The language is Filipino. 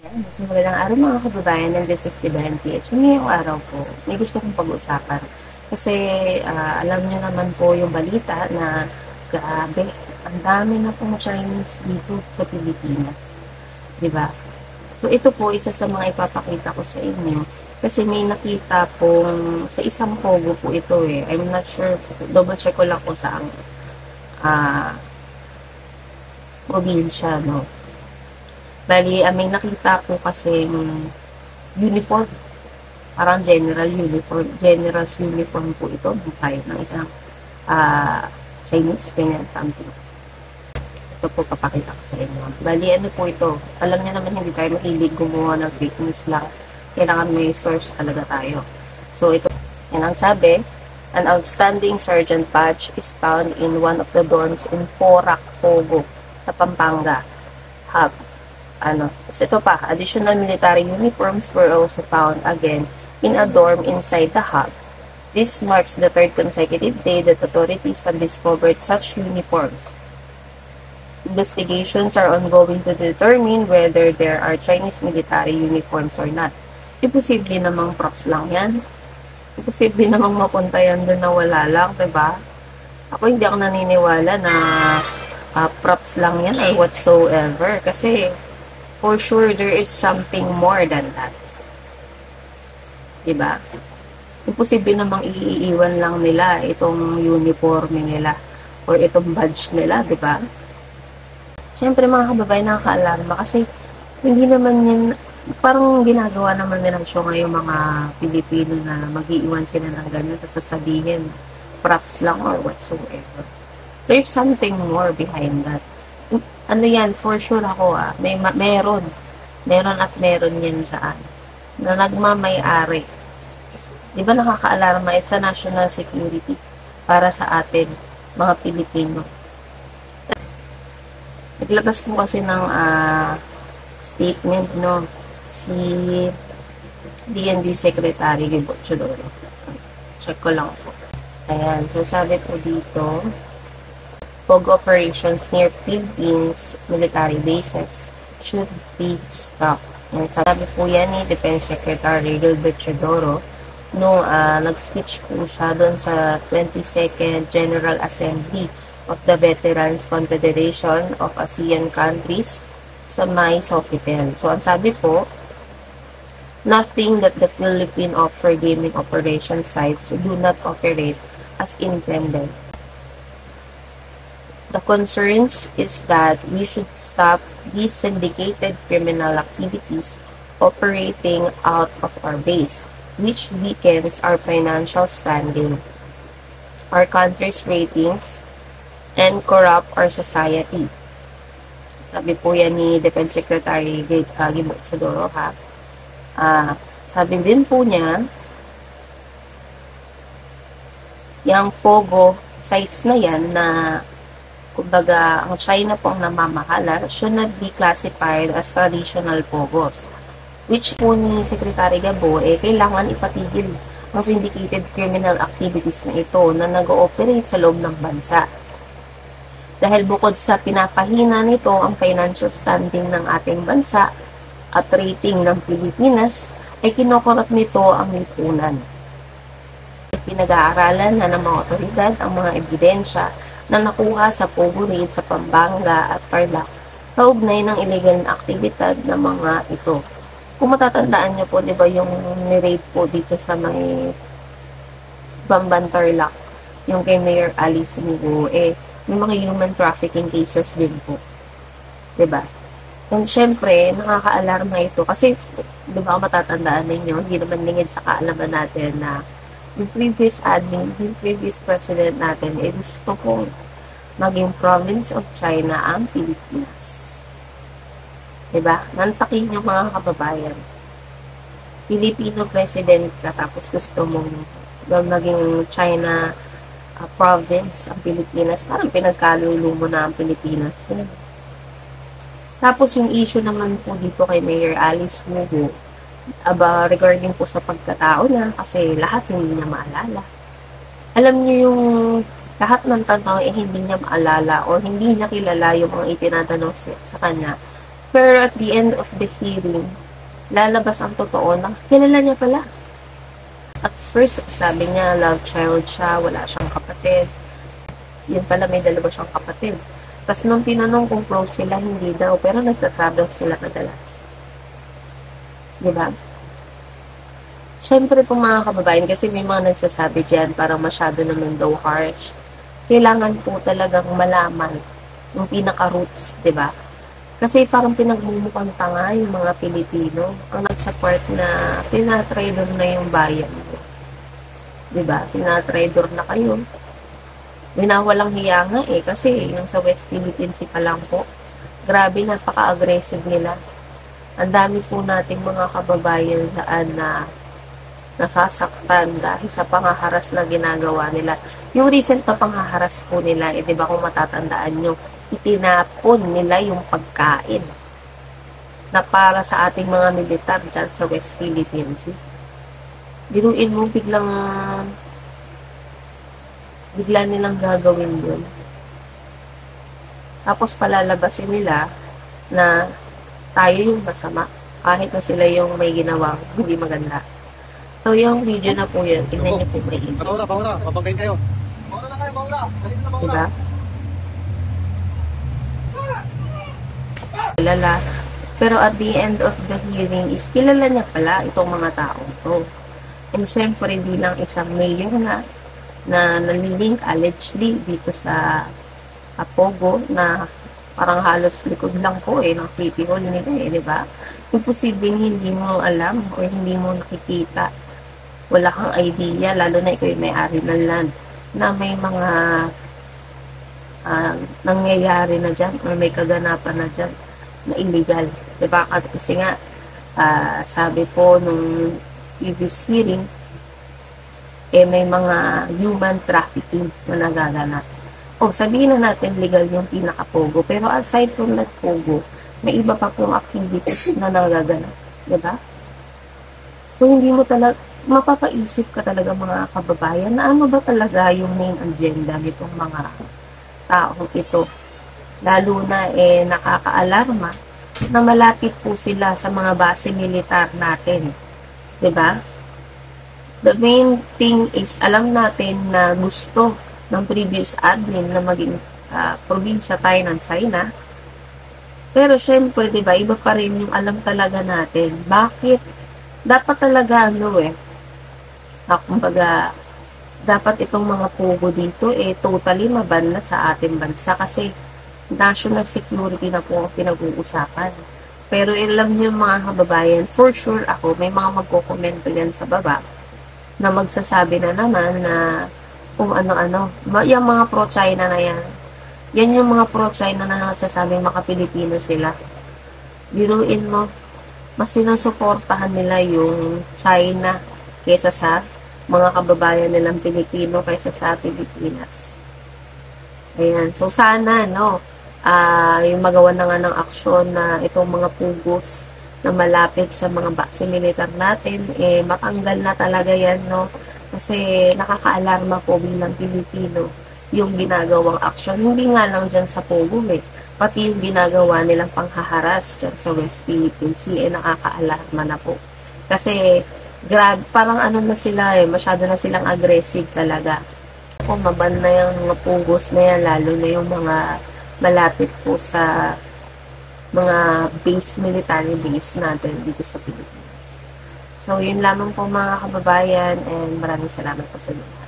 Ayan, mas magandang araw mga kababayan, and this is Divine PH. Ngayong araw po, may gusto kong pag-usapan. Kasi alam niyo naman po yung balita na grabe, ang dami na pong Chinese dito sa Pilipinas. 'Di ba? So ito po, isa sa mga ipapakita ko sa inyo. Kasi may nakita pong, sa isang pogo po ito eh. I'm not sure, double check ko lang kung saan ah, probinsya, no? Bali, may nakita po kasi uniform, parang general's uniform po ito ng isang Chinese, ganyan, something. Ito po, papakita ko sa inyo. Bali, ano po ito? Alam niyo naman, hindi tayo mahilig gumawa ng fake news lang. Kailangan may source talaga tayo. So, ito, yan ang sabi, an outstanding sergeant badge is found in one of the dorms in Porac, Pogo, sa Pampanga. Hub. Ito pa, additional military uniforms were also found again in a dorm inside the hub. This marks the third consecutive day that authorities have discovered such uniforms. Investigations are ongoing to determine whether there are Chinese military uniforms or not. Imposible namang props lang yan. Imposible namang mapunta yan doon na wala lang, diba? Ako hindi ako naniniwala na props lang yan or whatsoever. Kasi for sure, there is something more than that. Diba? Imposible namang iiwan lang nila itong uniforme nila or itong badge nila, diba? Siyempre mga kababayan, nakaka-alarma kasi hindi naman yan, parang ginagawa naman nilang show ngayong mga Pilipino na mag-iiwan sila ng ganyan at sasabihin props lang or whatsoever. There's something more behind that. Ano yan, for sure ako meron at meron yan dyan na nagmamay-ari. Di ba nakaka-alarma? It's a national security para sa atin, mga Pilipino. Naglabas po kasi ng statement, no, si DND Secretary Gibo Chodoro. Check ko lang po. Ayan, so sabi po dito, POG operations near Philippines military bases should be stopped. Yan, sabi po yan ni Defense Secretary Gilbert Chodoro nung nag-speech po siya doon sa 22nd General Assembly of the Veterans Confederation of ASEAN Countries sa May Sofitel. So, ang sabi po, nothing that the Philippine offshore gaming operation sites do not operate as intended. The concerns is that we should stop these syndicated criminal activities operating out of our base, which weakens our financial standing, our country's ratings, and corrupt our society. Sabi po yan ni Defense Secretary Gibo Chodoro, ha? Sabi din po niya, yung POGO sites na yan na kumbaga, ang China po ang namamahala should not be classified as traditional POGOs. Which po ni Secretary Gabo, kailangan ipatigil ang syndicated criminal activities na ito na nag-ooperate sa loob ng bansa. Dahil bukod sa pinapahina nito ang financial standing ng ating bansa at rating ng Pilipinas, ay kinokorap nito ang lipunan. Pinag-aaralan na ng mga otoridad ang mga ebidensya na nakuha sa Pogo raid sa Pampanga at Tarlac kaugnay ng illegal na aktibidad ng mga ito. Kung matatandaan niyo po, di ba yung ni-raid po dito sa may Bamban Tarlac, yung kay Mayor Alice Sumigo, may mga human trafficking cases din po. Di ba? And syempre, nakaka-alarma ito kasi, di ba matatandaan ninyo, hindi naman lingid sa kaalaman natin na yung previous admin, yung previous president natin, gusto pong maging province of China ang Pilipinas. Diba? Nantakin yung mga kababayan. Filipino president ka, tapos gusto mong maging China province ang Pilipinas. Parang pinagkalulo mo na ang Pilipinas. Tapos yung issue naman po dito kay Mayor Alice Mugo, regarding po sa pagkatao niya, kasi lahat hindi niya maalala. Alam niyo yung lahat ng tanong hindi niya maalala o hindi niya kilala yung mga itinatanong sa kanya, Pero at the end of the hearing, lalabas ang totoo na kilala niya pala. At first, sabi niya, love child siya, wala siyang kapatid. Yun pala, may dalawa siyang kapatid. Tapos nung tinanong kung close sila, hindi daw. Pero nagtatravel sila madalas. Diba? Siyempre po mga kababayan, kasi may mga nagsasabi dyan, parang masyado naman daw harsh. Kailangan po talagang malaman yung pinaka-roots, diba? Kasi parang pinagmumukhang tanga yung mga Pilipino ang nag-support na tinatraidor na yung bayan mo. Diba? Tinatraidor na kayo. Winawalang hiya nga kasi yung sa West Philippines pa lang po. Grabe, napaka-aggressive nila. Ang dami po nating mga kababayan saan na nasasaktan dahil sa panghaharas na ginagawa nila. Yung recent na panghaharas po nila, di ba kung matatandaan nyo, itinapon nila yung pagkain na para sa ating mga militar dyan sa West Philippines. Biruin mo, bigla nilang gagawin yun. Tapos palalabasin nila na tayo yung masama kahit na sila yung may ginawang hindi maganda. So, yung video na po yun, tingnan niyo po may ito. Paura, papagayin kayo. Paura na kayo, paura. Dali na paura. Diba? Kilala. Pero at the end of the hearing is kilala niya pala itong mga taong to. And syempre, bilang isang mayor na nalilink allegedly dito sa Apogo na parang halos likod lang po ng City Hall nila di ba? Imposibleng hindi mo alam o hindi mo nakikita. Wala kang idea, lalo na ikaw yung may-ari ng land, na may mga nangyayari na dyan, or may kaganapan na dyan, na illegal. Diba? Kasi nga, sabi po nung previous hearing, may mga human trafficking na nagaganap. Sabihin na natin legal yung pinaka-pogo, pero aside from that pogo, may iba pa pong activities na nagaganap. Diba? So, hindi mo talaga, mapapaisip ka talaga mga kababayan na ano ba talaga yung main agenda nitong mga taong ito. Lalo na nakakaalarma na malapit po sila sa mga base militar natin. Diba? The main thing is, alam natin na gusto ng previous admin na maging probinsya tayo ng China. Pero syempre, diba, iba pa rin yung alam talaga natin. Bakit? Dapat talaga kumbaga, dapat itong mga pugo dito totally maban na sa ating bansa kasi national security na po pinag-uusapan. Pero alam niyo mga kababayan, for sure ako, may mga magkokomento yan sa baba na magsasabi na naman na kung ano-ano. Yung mga pro-China na yan. Yan yung mga pro-China na nagsasabing maka-Pilipino sila. Biruin mo, mas sinusuportahan nila yung China kaysa sa mga kababayan nilang Pilipino kaysa sa Pilipinas. Ayan. So, sana, yung magawa na nga ng aksyon na itong mga pugos na malapit sa mga base militar natin, matanggal na talaga yan, Kasi nakakaalarma po bilang Pilipino yung ginagawang aksyon. Hindi nga lang dyan sa Pogo, pati yung ginagawa nilang panghaharas dyan sa West Philippines Sea, nakakaalarma na po. Kasi, parang na sila masyado na silang aggressive talaga. Kung maban na yung mga pugos na yan, lalo na yung mga malapit po sa mga military base natin dito sa Pilipinas. So, yun lamang po mga kababayan and maraming salamat po sa inyo.